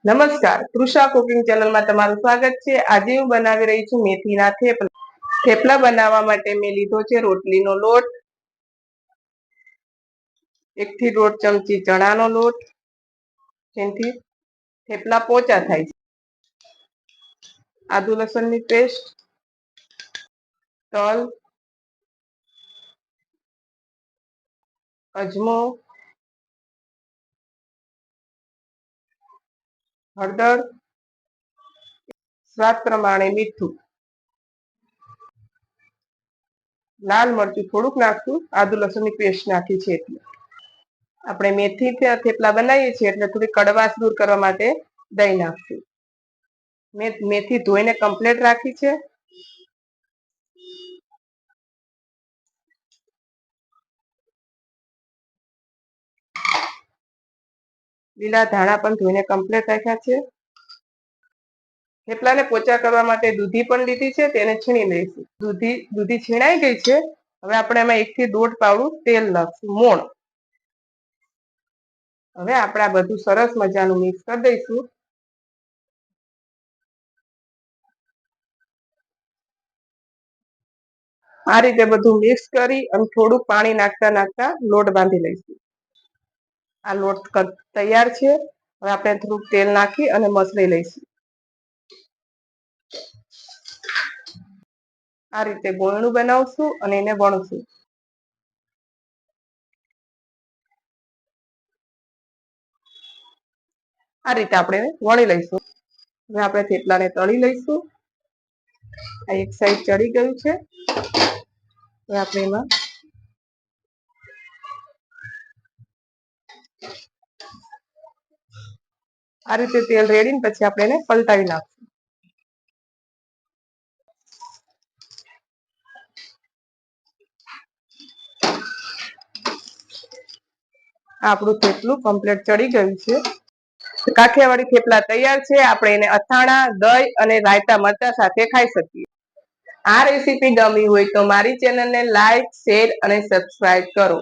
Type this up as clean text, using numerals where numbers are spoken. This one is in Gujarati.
નમસ્કાર, તૃષા કુકિંગ ચેનલમાં તમારું સ્વાગત છે। આજે હું બનાવી રહી છું મેથીના થેપલા। થેપલા બનાવવા માટે મેં લીધો છે રોટલીનો લોટ, 1 થી 1.5 ચમચી ચણાનો લોટ, જેથી થેપલા પોચા થાય છે, આદુ લસણની પેસ્ટ, તલ, અજમો, હળદર, સ્વાદ પ્રમાણે મીઠું, લાલ મરચું થોડુંક નાખશું, આદુ લસણની પેસ્ટ નાખી છે એટલે। આપણે મેથી થેપલા બનાવીએ છીએ એટલે થોડી કડવાશ દૂર કરવા માટે દહીં નાખશું। મેં મેથી ધોઈને કમ્પ્લીટ રાખી છે। લીલા ધાણા પણ ધોઈને કમ્પ્લીટ રાખ્યા છે। થેપલાને પોચા કરવા માટે દૂધી પણ લીધી છે, તેને છીણી લઈશું। દૂધી છીણાઈ ગઈ છે। હવે આપણે એમાં 1 થી 1.5 પાવડું તેલ નાખશું, મોણ। હવે આપણે આ બધું સરસ મજાનું મિક્સ કરી દઈશું। આ રીતે બધું મિક્સ કરી અને થોડુંક પાણી નાખતા લોટ બાંધી લઈશું। આ લોટ તૈયાર છે। હવે આપણે થોડુંક તેલ નાખી અને મસળી લઈશું। આ રીતે ગોળનું બનાવશું અને એને વણશું। આ રીતે આપણે વણી લઈશું। હવે આપણે થેપલાને તળી લઈશું। આ એક સાઈડ ચડી ગયું છે। હવે આપણે એમાં આ રીતે તેલ રેડીને પછી આપણે એને પલટાવી નાખશું। આપણું થેપલું કમ્પ્લીટ ચડી ગયું છે। કાઠિયાવાડી થેપલા તૈયાર છે। આપણે એને અથાણા, દહીં અને રાયતા મરચાં સાથે ખાઈ શકીએ। આ રેસીપી ગમી હોય તો મારી ચેનલને લાઈક, શેર અને સબસ્ક્રાઇબ કરો।